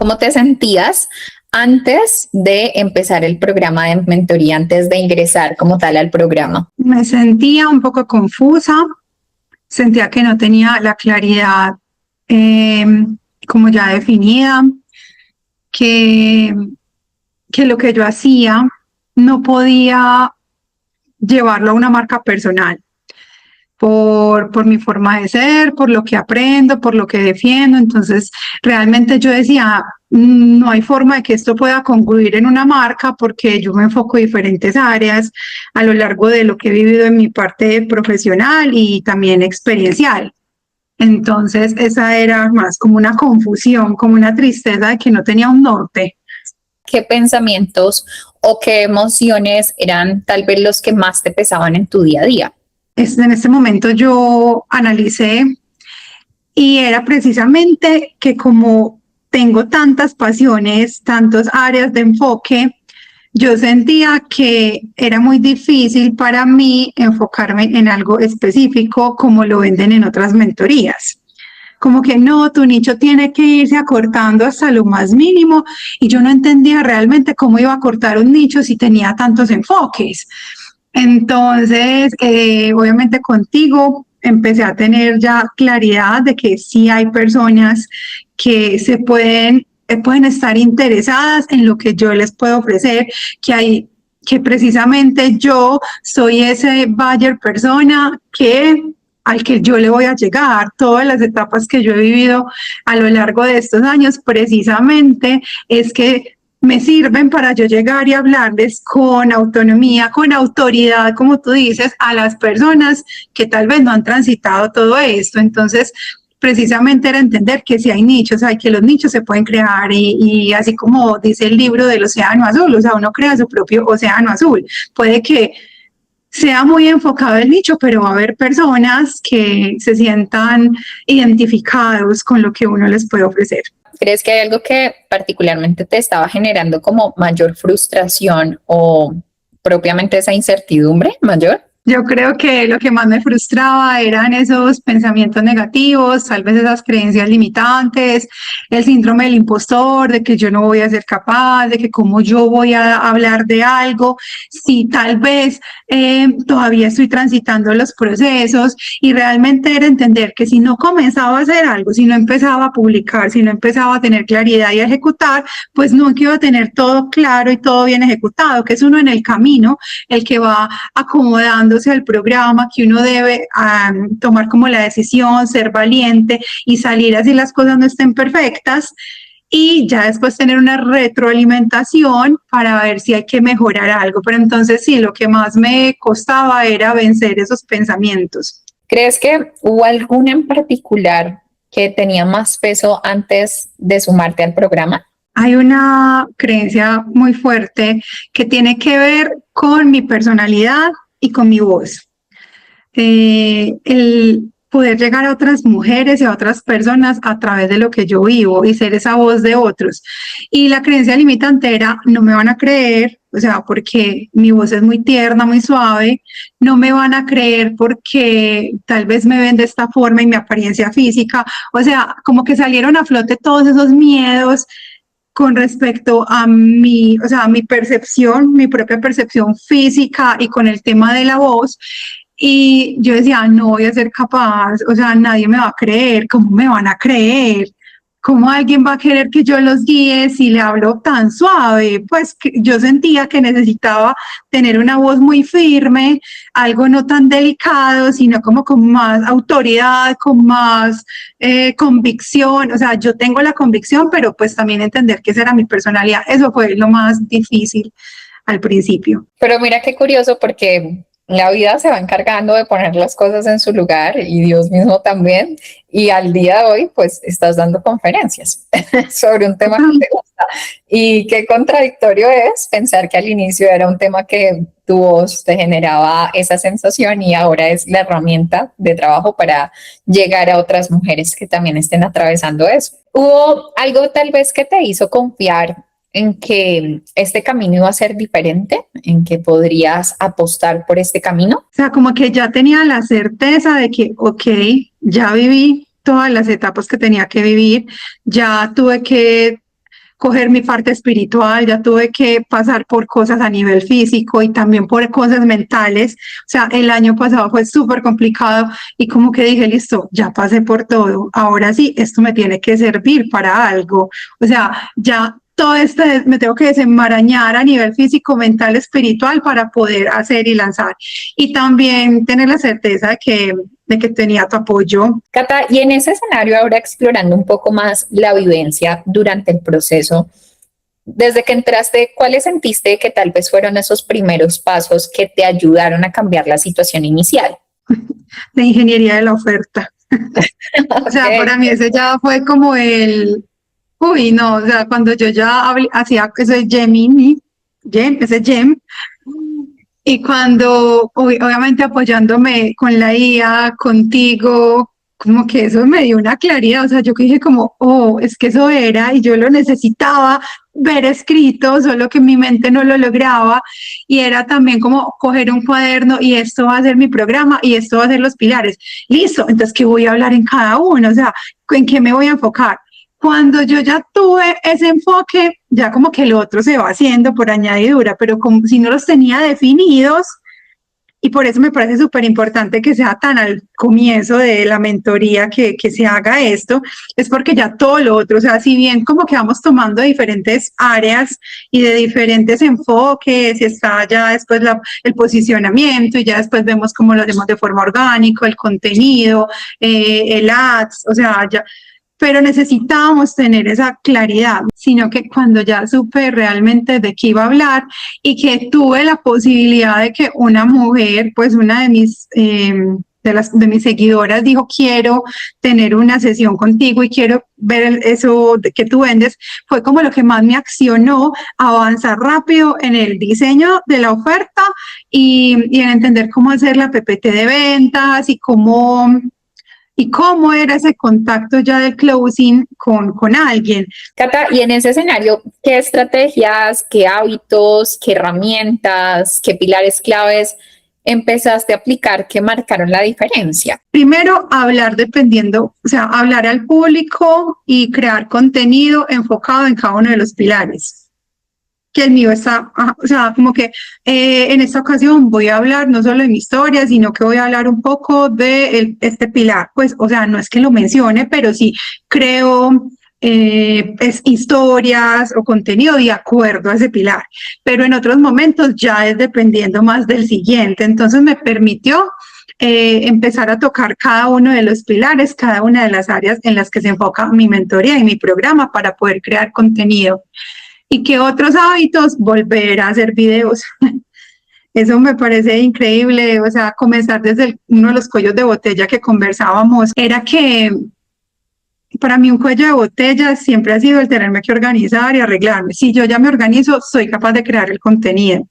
¿Cómo te sentías antes de empezar el programa de mentoría, antes de ingresar como tal al programa? Me sentía un poco confusa, sentía que no tenía la claridad como ya definida, que, que lo que yo hacía no podía llevarlo a una marca personal por mi forma de ser, por lo que aprendo, por lo que defiendo. Entonces, realmente yo decía, no hay forma de que esto pueda concluir en una marca porque yo me enfoco en diferentes áreas a lo largo de lo que he vivido en mi parte profesional y también experiencial. Entonces, esa era más como una confusión, como una tristeza de que no tenía un norte. ¿Qué pensamientos o qué emociones eran tal vez los que más te pesaban en tu día a día? En este momento yo analicé y era precisamente que como tengo tantas pasiones, tantas áreas de enfoque, yo sentía que era muy difícil para mí enfocarme en algo específico como lo venden en otras mentorías. Como que no, tu nicho tiene que irse acortando hasta lo más mínimo y yo no entendía realmente cómo iba a cortar un nicho si tenía tantos enfoques. Entonces, obviamente contigo empecé a tener ya claridad de que sí hay personas que pueden estar interesadas en lo que yo les puedo ofrecer, que precisamente yo soy ese buyer persona al que yo le voy a llegar. Todas las etapas que yo he vivido a lo largo de estos años, precisamente es que me sirven para yo llegar y hablarles con autonomía, con autoridad, como tú dices, a las personas que tal vez no han transitado todo esto. Entonces, precisamente era entender que si hay nichos, hay que los nichos se pueden crear y así como dice el libro del océano azul, o sea, uno crea su propio océano azul. Puede que sea muy enfocado el nicho, pero va a haber personas que se sientan identificados con lo que uno les puede ofrecer. ¿Crees que hay algo que particularmente te estaba generando como mayor frustración o propiamente esa incertidumbre mayor? Yo creo que lo que más me frustraba eran esos pensamientos negativos, tal vez esas creencias limitantes, el síndrome del impostor, de que yo no voy a ser capaz, de que cómo yo voy a hablar de algo, si tal vez todavía estoy transitando los procesos, y realmente era entender que si no comenzaba a hacer algo, si no empezaba a publicar, si no empezaba a tener claridad y a ejecutar, pues nunca iba a tener todo claro y todo bien ejecutado, que es uno en el camino el que va acomodándose al programa, que uno debe tomar como la decisión, ser valiente y salir así las cosas no estén perfectas, y ya después tener una retroalimentación para ver si hay que mejorar algo. Pero entonces sí, lo que más me costaba era vencer esos pensamientos. ¿Crees que hubo alguna en particular que tenía más peso antes de sumarte al programa? Hay una creencia muy fuerte que tiene que ver con mi personalidad y con mi voz. El poder llegar a otras mujeres y a otras personas a través de lo que yo vivo y ser esa voz de otros. Y la creencia limitante era, no me van a creer, o sea, porque mi voz es muy tierna, muy suave, no me van a creer porque tal vez me ven de esta forma y mi apariencia física, o sea, como que salieron a flote todos esos miedos con respecto a o sea, a mi percepción, mi propia percepción física y con el tema de la voz. Y yo decía, no voy a ser capaz, o sea, nadie me va a creer, ¿cómo me van a creer? ¿Cómo alguien va a querer que yo los guíe si le hablo tan suave? Pues yo sentía que necesitaba tener una voz muy firme, algo no tan delicado, sino como con más autoridad, con más convicción. O sea, yo tengo la convicción, pero pues también entender que esa era mi personalidad. Eso fue lo más difícil al principio. Pero mira qué curioso, porque la vida se va encargando de poner las cosas en su lugar y Dios mismo también. Y al día de hoy, pues estás dando conferencias sobre un tema que te gusta. Y qué contradictorio es pensar que al inicio era un tema que tu voz te generaba esa sensación y ahora es la herramienta de trabajo para llegar a otras mujeres que también estén atravesando eso. ¿Hubo algo tal vez que te hizo confiar en que este camino iba a ser diferente, en que podrías apostar por este camino? O sea, como que ya tenía la certeza de que, ok, ya viví todas las etapas que tenía que vivir, ya tuve que coger mi parte espiritual, ya tuve que pasar por cosas a nivel físico y también por cosas mentales. O sea, el año pasado fue súper complicado y como que dije, listo, ya pasé por todo, ahora sí, esto me tiene que servir para algo. O sea, ya todo esto me tengo que desenmarañar a nivel físico, mental, espiritual para poder hacer y lanzar. Y también tener la certeza de que tenía tu apoyo. Cata, y en ese escenario, ahora explorando un poco más la vivencia durante el proceso, desde que entraste, ¿cuáles sentiste que tal vez fueron esos primeros pasos que te ayudaron a cambiar la situación inicial? La ingeniería de la oferta. O sea, Okay. para mí ese ya fue como uy, no, o sea, cuando yo ya hacía ese ese gem, y cuando obviamente apoyándome con la IA, contigo, como que eso me dio una claridad, o sea, yo dije como, oh, es que eso era y yo lo necesitaba ver escrito, solo que mi mente no lo lograba, y era también como coger un cuaderno y esto va a ser mi programa y esto va a ser los pilares. Listo, entonces, ¿qué voy a hablar en cada uno? O sea, ¿en qué me voy a enfocar? Cuando yo ya tuve ese enfoque, ya como que el otro se va haciendo por añadidura, pero como si no los tenía definidos, y por eso me parece súper importante que sea tan al comienzo de la mentoría que se haga esto, es porque ya todo lo otro, o sea, si bien como que vamos tomando diferentes áreas y de diferentes enfoques, y está ya después el posicionamiento, y ya después vemos cómo lo hacemos de forma orgánica, el contenido, el ads, o sea, ya, pero necesitábamos tener esa claridad, sino que cuando ya supe realmente de qué iba a hablar y que tuve la posibilidad de que una mujer, pues una de de mis seguidoras dijo, quiero tener una sesión contigo y quiero ver eso que tú vendes, fue como lo que más me accionó a avanzar rápido en el diseño de la oferta y en entender cómo hacer la PPT de ventas y cómo era ese contacto ya del closing con alguien. Cata, y en ese escenario, ¿qué estrategias, qué hábitos, qué herramientas, qué pilares claves empezaste a aplicar que marcaron la diferencia? Primero, hablar dependiendo, o sea, hablar al público y crear contenido enfocado en cada uno de los pilares. Que el mío está, o sea, como que en esta ocasión voy a hablar no solo de mi historia, sino que voy a hablar un poco de este pilar. Pues, o sea, no es que lo mencione, pero sí creo historias o contenido de acuerdo a ese pilar. Pero en otros momentos ya es dependiendo más del siguiente. Entonces me permitió empezar a tocar cada uno de los pilares, cada una de las áreas en las que se enfoca mi mentoría y mi programa para poder crear contenido. ¿Y qué otros hábitos? Volver a hacer videos. Eso me parece increíble, o sea, comenzar desde uno de los cuellos de botella que conversábamos, era que para mí un cuello de botella siempre ha sido el tenerme que organizar y arreglarme. Si yo ya me organizo, soy capaz de crear el contenido.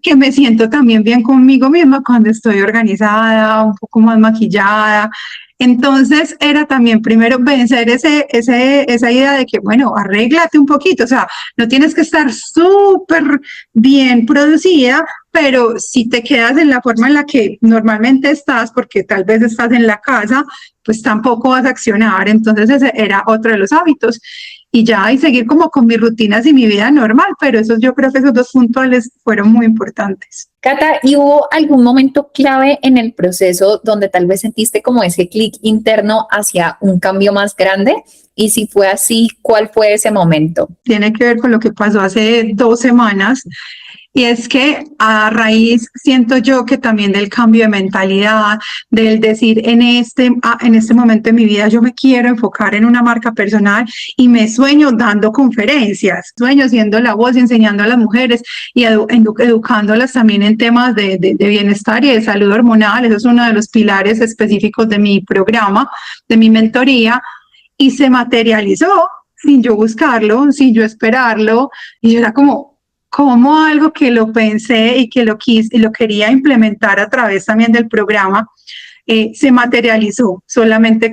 Que me siento también bien conmigo misma cuando estoy organizada, un poco más maquillada. Entonces era también primero vencer esa idea de que, bueno, arréglate un poquito, o sea, no tienes que estar súper bien producida, pero si te quedas en la forma en la que normalmente estás, porque tal vez estás en la casa, pues tampoco vas a accionar. Entonces ese era otro de los hábitos. Y ya, y seguir como con mis rutinas y mi vida normal, pero yo creo que esos dos puntuales fueron muy importantes. Cata, ¿y hubo algún momento clave en el proceso donde tal vez sentiste como ese clic interno hacia un cambio más grande? Y si fue así, ¿cuál fue ese momento? Tiene que ver con lo que pasó hace 2 semanas. Y es que a raíz, siento yo que también del cambio de mentalidad, del decir en este momento de mi vida yo me quiero enfocar en una marca personal y me sueño dando conferencias, sueño siendo la voz y enseñando a las mujeres y educándolas también en temas de bienestar y de salud hormonal. Eso es uno de los pilares específicos de mi programa, de mi mentoría, y se materializó sin yo buscarlo, sin yo esperarlo, y yo era como algo que lo pensé y que lo quise y lo quería implementar a través también del programa, se materializó solamente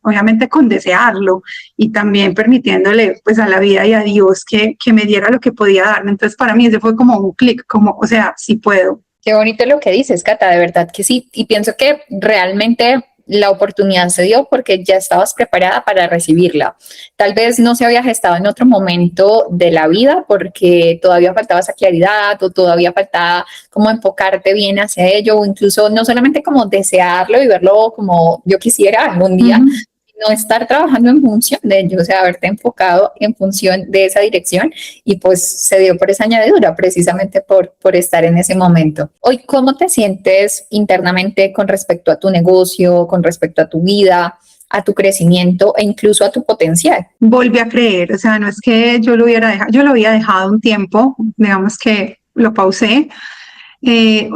obviamente con desearlo y también permitiéndole pues a la vida y a Dios que me diera lo que podía darme. Entonces para mí ese fue como un clic, como, o sea, sí puedo. Qué bonito lo que dices, Cata, de verdad que sí. Y pienso que realmente la oportunidad se dio porque ya estabas preparada para recibirla. Tal vez no se había gestado en otro momento de la vida porque todavía faltaba esa claridad o todavía faltaba como enfocarte bien hacia ello, o incluso no solamente como desearlo y verlo como yo quisiera algún día, no estar trabajando en función de ello, o sea, haberte enfocado en función de esa dirección y pues se dio por esa añadidura, precisamente por estar en ese momento. Hoy, ¿cómo te sientes internamente con respecto a tu negocio, con respecto a tu vida, a tu crecimiento e incluso a tu potencial? Volví a creer, o sea, no es que yo lo hubiera dejado, yo lo había dejado un tiempo, digamos que lo pausé. Qué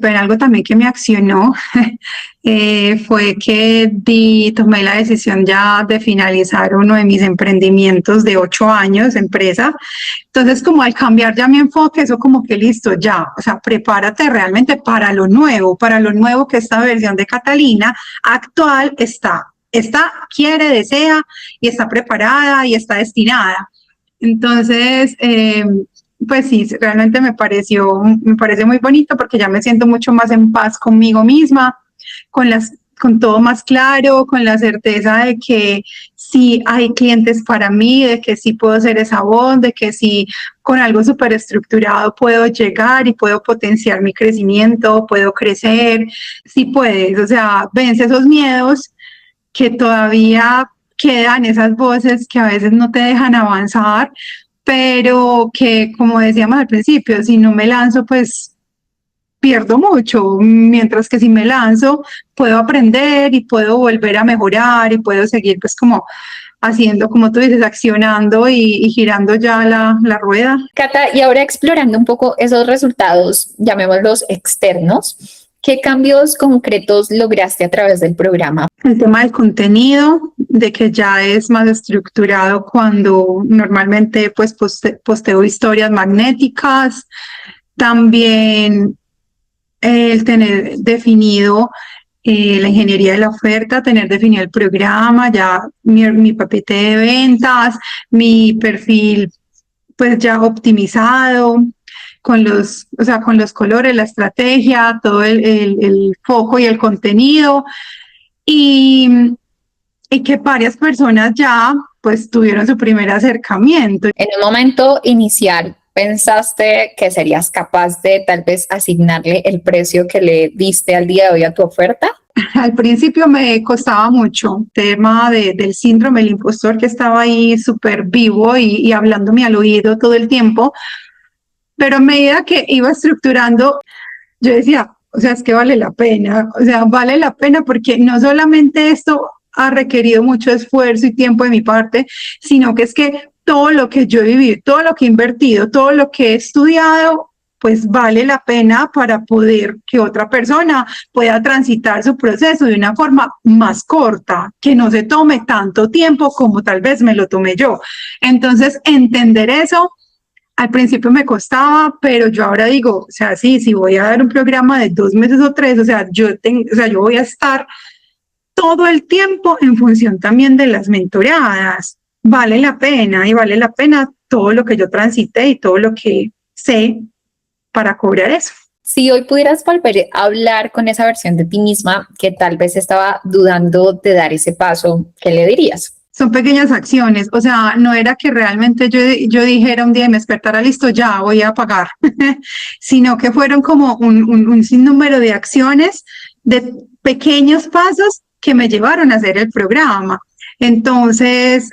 pena, algo también que me accionó fue que tomé la decisión ya de finalizar uno de mis emprendimientos de 8 años, empresa. Entonces, como al cambiar ya mi enfoque, eso como que listo, ya, o sea, prepárate realmente para lo nuevo que esta versión de Catalina actual quiere, desea y está preparada y está destinada. Entonces, pues sí, realmente me parece muy bonito porque ya me siento mucho más en paz conmigo misma, con todo más claro, con la certeza de que sí hay clientes para mí, de que sí puedo ser esa voz, de que sí con algo súper estructurado puedo llegar y puedo potenciar mi crecimiento, puedo crecer, sí puedes, o sea, vence esos miedos que todavía quedan, esas voces que a veces no te dejan avanzar, pero que, como decíamos al principio, si no me lanzo, pues pierdo mucho, mientras que si me lanzo, puedo aprender y puedo volver a mejorar y puedo seguir pues como haciendo, como tú dices, accionando y girando ya la rueda. Cata, y ahora explorando un poco esos resultados, llamémoslos externos, ¿qué cambios concretos lograste a través del programa? El tema del contenido, de que ya es más estructurado cuando normalmente pues posteo historias magnéticas. También el tener definido la ingeniería de la oferta, tener definido el programa, ya mi paquete de ventas, mi perfil pues ya optimizado, con los colores, la estrategia, todo el foco y el contenido, y que varias personas ya pues tuvieron su primer acercamiento. En un momento inicial, ¿pensaste que serías capaz de tal vez asignarle el precio que le diste al día de hoy a tu oferta? Al principio me costaba mucho el tema del síndrome del impostor, que estaba ahí súper vivo y hablándome al oído todo el tiempo, pero a medida que iba estructurando, yo decía, o sea, es que vale la pena, o sea, vale la pena porque no solamente esto ha requerido mucho esfuerzo y tiempo de mi parte, sino que es que todo lo que yo he vivido, todo lo que he invertido, todo lo que he estudiado, pues vale la pena para poder que otra persona pueda transitar su proceso de una forma más corta, que no se tome tanto tiempo como tal vez me lo tomé yo. Entonces, entender eso al principio me costaba, pero yo ahora digo, o sea, sí, si voy a dar un programa de 2 meses o 3, o sea, yo voy a estar todo el tiempo en función también de las mentoreadas. Vale la pena y vale la pena todo lo que yo transité y todo lo que sé para cobrar eso. Si hoy pudieras volver a hablar con esa versión de ti misma que tal vez estaba dudando de dar ese paso, ¿qué le dirías? Son pequeñas acciones, o sea, no era que realmente yo dijera un día y me despertara, listo, ya voy a pagar, sino que fueron como un sinnúmero de acciones, de pequeños pasos que me llevaron a hacer el programa. Entonces,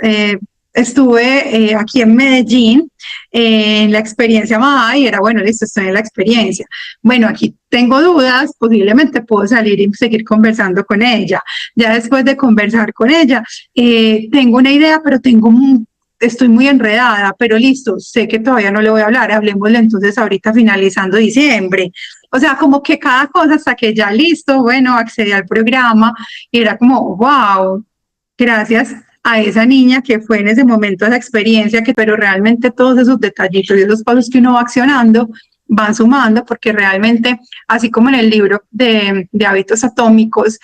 estuve aquí en Medellín en la experiencia MAA y era, bueno, listo, estoy en la experiencia. Bueno, aquí tengo dudas, posiblemente puedo salir y seguir conversando con ella. Ya después de conversar con ella, tengo una idea, pero estoy muy enredada, pero listo, sé que todavía no le voy a hablar, hablemosle entonces ahorita finalizando diciembre. O sea, como que cada cosa hasta que ya listo, bueno, accedí al programa y era como, wow, gracias a esa niña que fue en ese momento esa experiencia, pero realmente todos esos detallitos y esos pasos que uno va accionando van sumando, porque realmente, así como en el libro de hábitos atómicos,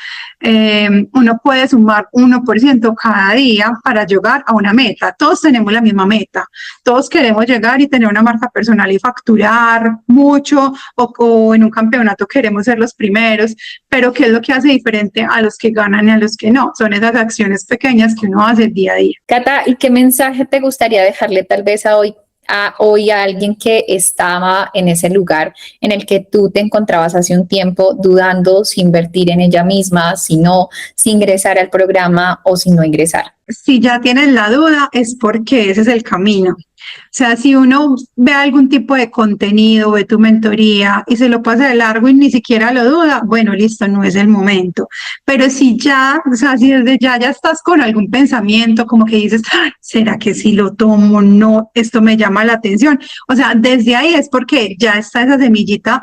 uno puede sumar 1% cada día para llegar a una meta. Todos tenemos la misma meta, todos queremos llegar y tener una marca personal y facturar mucho, o en un campeonato queremos ser los primeros, pero ¿qué es lo que hace diferente a los que ganan y a los que no? Son esas acciones pequeñas que uno hace día a día. Cata, ¿y qué mensaje te gustaría dejarle tal vez a hoy a alguien que estaba en ese lugar en el que tú te encontrabas hace un tiempo dudando si invertir en ella misma, si no, si ingresar al programa o si no ingresar? Si ya tienes la duda, es porque ese es el camino. O sea, si uno ve algún tipo de contenido, ve tu mentoría y se lo pasa de largo y ni siquiera lo duda, bueno, listo, no es el momento. Pero si ya, o sea, si desde ya estás con algún pensamiento, como que dices, ¿será que si lo tomo? No, esto me llama la atención. O sea, desde ahí es porque ya está esa semillita,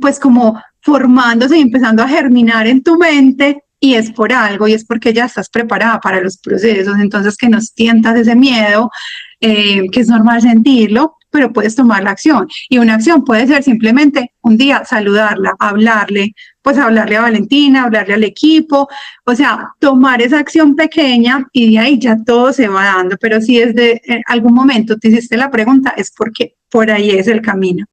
pues como formándose y empezando a germinar en tu mente. Y es por algo, y es porque ya estás preparada para los procesos. Entonces, que nos tientas ese miedo, que es normal sentirlo, pero puedes tomar la acción. Y una acción puede ser simplemente un día saludarla, hablarle a Valentina, hablarle al equipo, o sea, tomar esa acción pequeña y de ahí ya todo se va dando. Pero si desde algún momento te hiciste la pregunta, es porque por ahí es el camino.